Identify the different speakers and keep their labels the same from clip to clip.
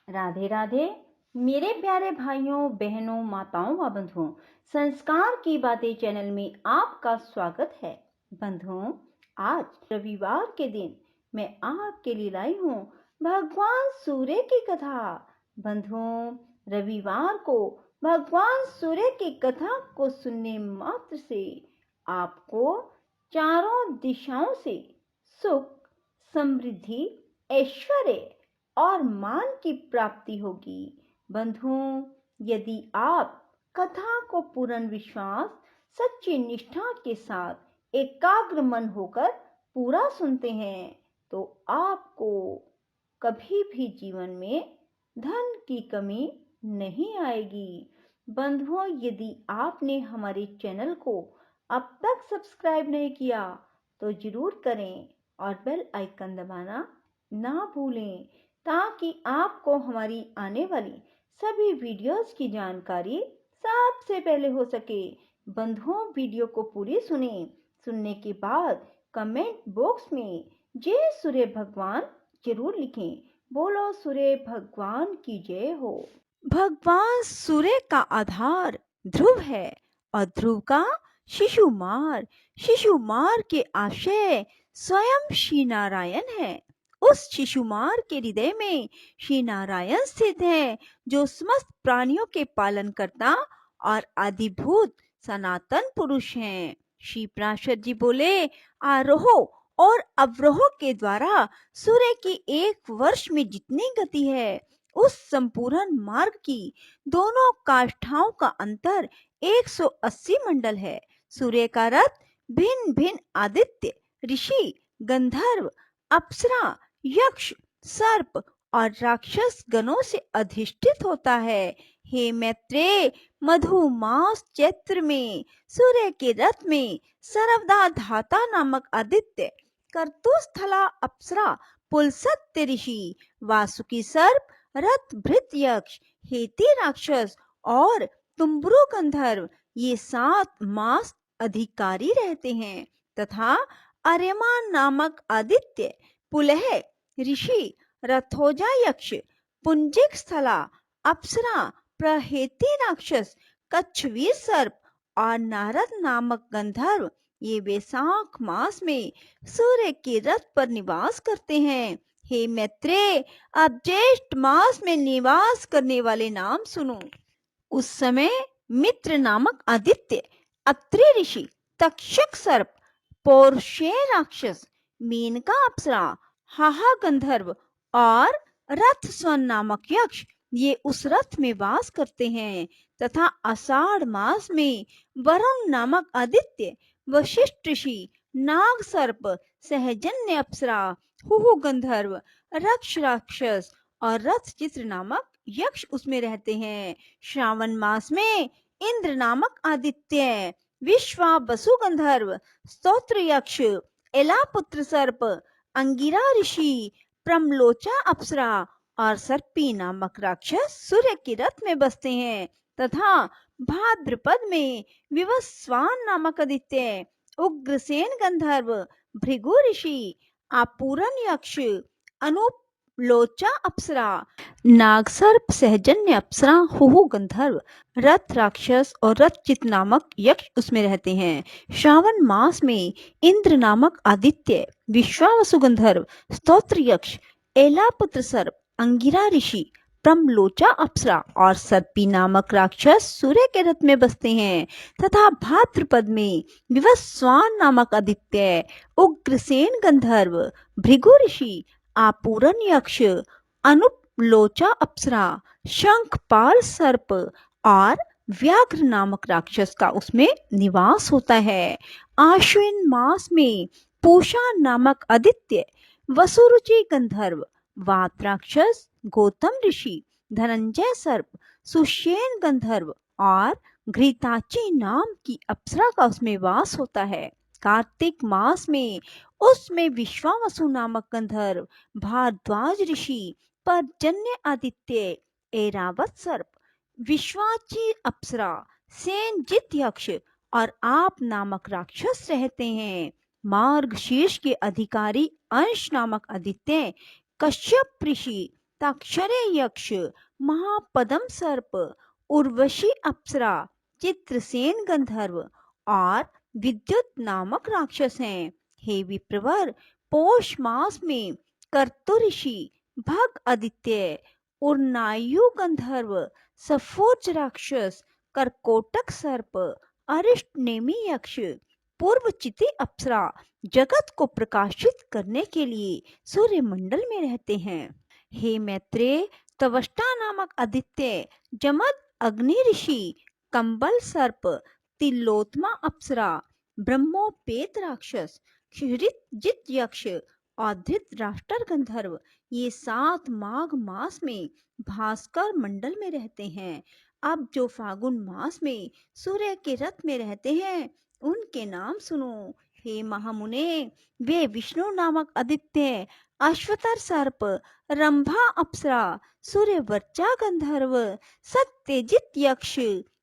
Speaker 1: राधे राधे मेरे प्यारे भाइयों बहनों माताओं व बंधुओं। संस्कार की बातें चैनल में आपका स्वागत है। बंधुओं, आज रविवार के दिन मैं आपके लिए लाई हूँ भगवान सूर्य की कथा। बंधुओं, रविवार को भगवान सूर्य की कथा को सुनने मात्र से आपको चारों दिशाओं से सुख, समृद्धि, ऐश्वर्य और मान की प्राप्ति होगी। बंधुओं, यदि आप कथा को पूर्ण विश्वास, सच्ची निष्ठा के साथ एकाग्र मन होकर पूरा सुनते हैं तो आपको कभी भी जीवन में धन की कमी नहीं आएगी। बंधुओं, यदि आपने हमारे चैनल को अब तक सब्सक्राइब नहीं किया तो जरूर करें और बेल आइकन दबाना ना भूलें ताकि आपको हमारी आने वाली सभी वीडियोस की जानकारी सबसे पहले हो सके। बंधुओं, वीडियो को पूरी सुनने के बाद कमेंट बॉक्स में जय सूर्य भगवान जरूर लिखें। बोलो सूर्य भगवान की जय हो। भगवान सूर्य का आधार ध्रुव है और ध्रुव का शिशुमार के आशय स्वयं श्री नारायण है। उस शिशुमार के हृदय में श्री नारायण स्थित है, जो समस्त प्राणियों के पालन करता और आदिभूत सनातन पुरुष हैं। श्री पार्षद जी बोले, आरोह और अवरोह के द्वारा सूर्य की एक वर्ष में जितनी गति है, उस संपूर्ण मार्ग की दोनों काष्ठाओं का अंतर 180 मंडल है। सूर्य का रथ भिन्न भिन्न आदित्य, ऋषि, गंधर्व, अप्सरा, यक्ष, सर्प और राक्षस गणों से अधिष्ठित होता है। हे मैत्रेय, मधुमास चैत्र में सूर्य के रथ में सर्वदा धाता नामक आदित्य, कर्तुस्थला अप्सरा, पुलसत्य ऋषि, वासुकी सर्प, रथ भृत यक्ष, हेती राक्षस और तुम्बरु गंधर्व ये 7 मास अधिकारी रहते हैं तथा आर्यमान नामक आदित्य, पुलह ऋषि, रथोजा यक्ष, पुंजिक स्थला अप्सरा, प्रहेती राक्षस, कच्छवीर सर्प और नारद नामक गंधर्व ये वैशाख मास में सूर्य के रथ पर निवास करते हैं। हे मैत्रेय, अब ज्येष्ठ मास में निवास करने वाले नाम सुनो। उस समय मित्र नामक आदित्य, अत्रि ऋषि, तक्षक सर्प, पौरुषेय राक्षस, मेनका अप्सरा, हाहा गंधर्व और रथ स्वन नामक यक्ष ये उस रथ में वास करते हैं तथा आषाढ़ मास में वरुण नामक आदित्य, वशिष्ठ ऋषि, नाग सर्प, सहजन्य अप्सरा, हुहु गंधर्व, रक्ष राक्षस और रथ चित्र नामक यक्ष उसमें रहते हैं। श्रावण मास में इंद्र नामक आदित्य, विश्वा वसु गंधर्व, स्तोत्र यक्ष, एला पुत्र सर्प, अंगिरा ऋषि, प्रमलोचा अप्सरा और सर्पी नामक राक्षस सूर्य के रथ में बसते हैं तथा भाद्रपद में विवस्वान नामक आदित्य, उग्रसेन गंधर्व, भृगु ऋषि, आपूरन यक्ष, अनुलोचा अप्सरा, नागसर्प, सहजन्य अप्सरा, हुहु गंधर्व, रथ राक्षस और रथचित नामक यक्ष उसमें रहते हैं। श्रावण मास में इंद्र नामक आदित्य, विश्वावसु गंधर्व, स्तोत्र यक्ष, एला पुत्र सर्प, अंगिरा ऋषि, प्रमलोचा अप्सरा और सर्पी नामक राक्षस सूर्य के रथ में बसते हैं तथा भाद्रपद में विवस्वान नामक आदित्य, उग्रसेन गंधर्व, भृगु ऋषि, आपूरन यक्ष, अनुलोचा अप्सरा, शंखपाल सर्प और व्याघ्र नामक राक्षस का उसमें निवास होता है। आश्विन मास में पूषा नामक आदित्य, वसुरुचि गंधर्व, वात राक्षस, गौतम ऋषि, धनंजय सर्प, सुषेण गंधर्व और घृताची नाम की अप्सरा का उसमें वास होता है। कार्तिक मास में उसमें विश्वावसु नामक गंधर्व, भारद्वाज ऋषि, पर्जन्य आदित्य, ऐरावत सर्प, विश्वाची अप्सरा, सेनजित यक्ष और आप नामक राक्षस रहते हैं। मार्ग शीर्ष के अधिकारी अंश नामक आदित्य, कश्यप ऋषि, ताक्षरे यक्ष, महापदम सर्प, उर्वशी अप्सरा, चित्रसेन गंधर्व और विद्युत नामक राक्षस हैं। हे विप्रवर, पौष मास में कर्तु ऋषि, भग आदित्य, उर्नायु गंधर्व, सफोज राक्षस, करकोटक सर्प, अरिष्ट नेमी यक्ष, पूर्वचिति अप्सरा जगत को प्रकाशित करने के लिए सूर्य मंडल में रहते हैं। हे मैत्रेय, त्वष्टा नामक आदित्य, जमद अग्नि ऋषि, कंबल सर्प, तिलोत्तमा अप्सरा, ब्रह्मोपेत राक्षस, क्षितिज यक्ष और धृतराष्ट्र गंधर्व ये 7 माघ मास में भास्कर मंडल में रहते हैं। अब जो फागुन मास में सूर्य के रथ में रहते हैं उनके नाम सुनो। हे महामुने, वे विष्णु नामक आदित्य, अश्वतर सर्प, रंभा अप्सरा, सूर्यवर्चा गंधर्व, सत्यजित यक्ष,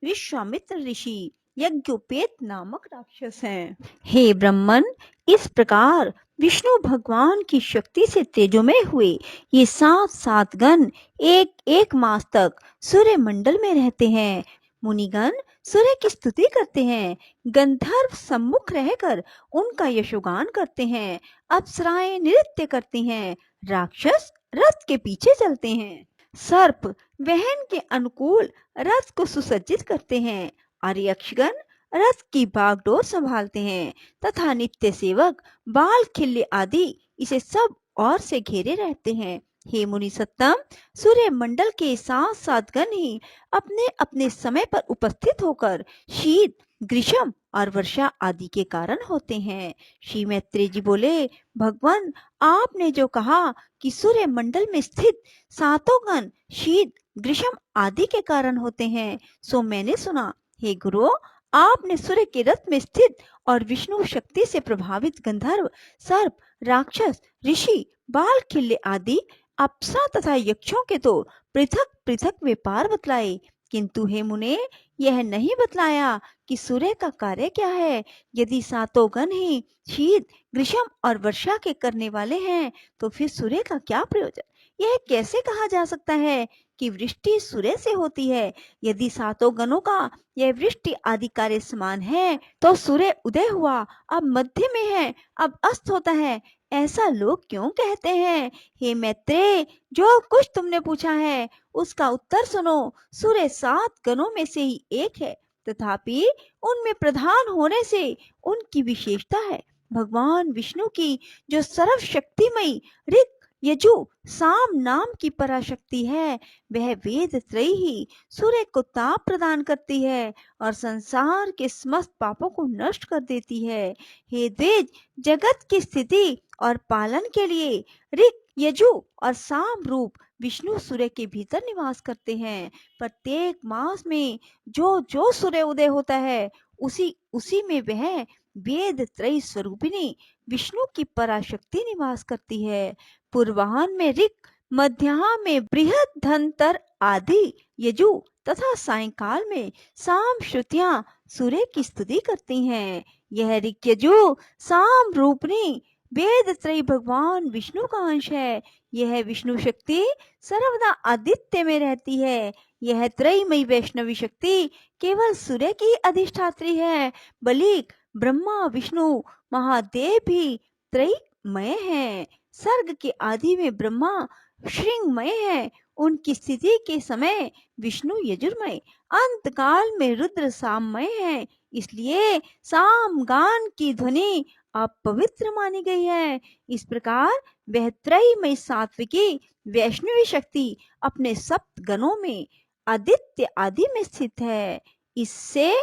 Speaker 1: विश्वामित्र ऋषि, यज्ञोपेत नामक राक्षस हैं। हे ब्रह्मन, इस प्रकार विष्णु भगवान की शक्ति से तेजोमय हुए ये 7 गण एक एक मास तक सूर्य मंडल में रहते हैं। मुनिगण सूर्य की स्तुति करते हैं, गंधर्व सम्मुख रहकर उनका यशोगान करते हैं, अप्सराएं नृत्य करती हैं, राक्षस रथ के पीछे चलते हैं, सर्प वहन के अनुकूल रथ को सुसज्जित करते हैं और यक्षगण रथ की बागडोर संभालते हैं तथा नित्य सेवक बाल खिल्ले आदि इसे सब ओर से घेरे रहते हैं। हे मुनि सत्तम, सूर्य मंडल के 7 गण ही अपने अपने समय पर उपस्थित होकर शीत, ग्रीष्म और वर्षा आदि के कारण होते हैं। श्री मैत्रेय जी बोले, भगवान, आपने जो कहा कि सूर्य मंडल में स्थित 7 गण शीत, ग्रीष्म आदि के कारण होते हैं, सो मैंने सुना। हे गुरु, आपने सूर्य के रथ में स्थित और विष्णु शक्ति से प्रभावित गंधर्व, सर्प, राक्षस, ऋषि, बाल खिल्ले आदि अप्सरा तथा यक्षों के तो पृथक पृथक व्यापार बतलाए, किंतु हे मुने, यह नहीं बतलाया कि सूर्य का कार्य क्या है। यदि 7 गण ही शीत, ग्रीष्म और वर्षा के करने वाले हैं तो फिर सूर्य का क्या प्रयोजन। यह कैसे कहा जा सकता है कि वृष्टि सूर्य से होती है। यदि 7 गणों का यह वृष्टि आदि कार्य समान है तो सूर्य उदय हुआ, अब मध्य में है, अब अस्त होता है, ऐसा लोग क्यों कहते हैं। हे मैत्रेय, जो कुछ तुमने पूछा है उसका उत्तर सुनो। सूर्य 7 गणों में से ही एक है, तथापि उनमें प्रधान होने से उनकी विशेषता है। भगवान विष्णु की जो सर्वशक्तिमयी ऋक, यजु, साम नाम की पराशक्ति है, वह वेद त्रयी ही सूर्य को ताप प्रदान करती है और संसार के समस्त पापों को नष्ट कर देती है। हे द्विज, जगत की स्थिति और पालन के लिए ऋक, यजु और साम रूप विष्णु सूर्य के भीतर निवास करते हैं। प्रत्येक मास में जो जो सूर्य उदय होता है उसी उसी में वह वेद त्रयी स्वरूपिणी विष्णु की पराशक्ति निवास करती है। पूर्वाह्न में ऋक, मध्याह्न में बृहद धनतर आदि यजु तथा सायंकाल में साम श्रुतियां सूर्य की स्तुति करती हैं। यह ऋक, यजु, साम रूपनी वेद त्रयी भगवान विष्णु का अंश है। यह विष्णु शक्ति सर्वदा आदित्य में रहती है। यह त्रयीमयी वैष्णवी शक्ति केवल सूर्य की अधिष्ठात्री है, बल्कि ब्रह्मा, विष्णु, महादेव भी त्रयीमय हैं। सर्ग के आदि में ब्रह्मा श्रृंगमय है, उनकी स्थिति के समय विष्णु यजुर्मय, अंत काल में रुद्र साममय है। इसलिए सामगान की ध्वनि अपवित्र मानी गई है। इस प्रकार वह त्रयीमयी सात्विकी वैष्णवी शक्ति अपने 7 गणों में आदित्य आदि में स्थित है। इससे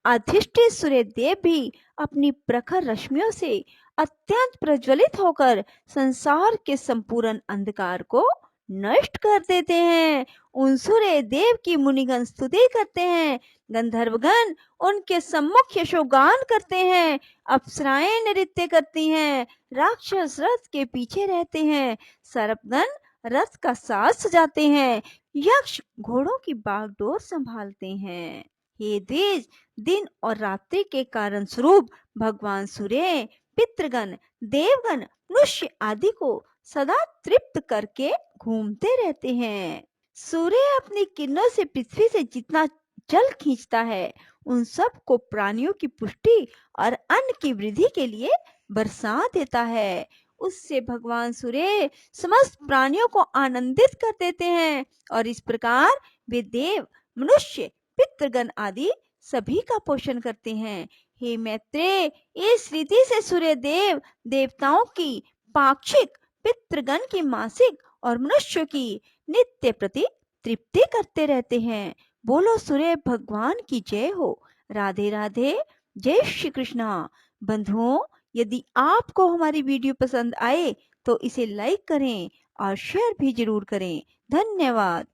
Speaker 1: अधिष्ठित सूर्य देव भी अपनी प्रखर रश्मियों से अत्यंत प्रज्वलित होकर संसार के संपूर्ण अंधकार को नष्ट कर देते हैं। उन सूर्य देव की मुनिगण स्तुति करते हैं, गंधर्वगण उनके सम्मुख यशोगान करते हैं, अप्सराएं नृत्य करती हैं, राक्षस रथ के पीछे रहते हैं, सर्पगण रथ का साज सजाते हैं, यक्ष घोड़ों की बागडोर संभालते हैं। हे द्विज, दिन और रात्रि के कारण स्वरूप भगवान सूर्य पितृगण, देवगण, मनुष्य आदि को सदा तृप्त करके घूमते रहते हैं। सूर्य अपनी किरणों से पृथ्वी से जितना जल खींचता है, उन सब को प्राणियों की पुष्टि और अन्न की वृद्धि के लिए बरसा देता है। उससे भगवान सूर्य समस्त प्राणियों को आनंदित कर देते हैं और इस प्रकार वे देव, मनुष्य, पितृगण आदि सभी का पोषण करते हैं। हे मैत्रेय, इस रीति से सूर्य देव देवताओं की पाक्षिक, पितृगण की मासिक और मनुष्यों की नित्य प्रति तृप्ति करते रहते हैं। बोलो सूर्य भगवान की जय हो। राधे राधे। जय श्री कृष्णा। बंधुओं, यदि आपको हमारी वीडियो पसंद आए तो इसे लाइक करें और शेयर भी जरूर करें। धन्यवाद।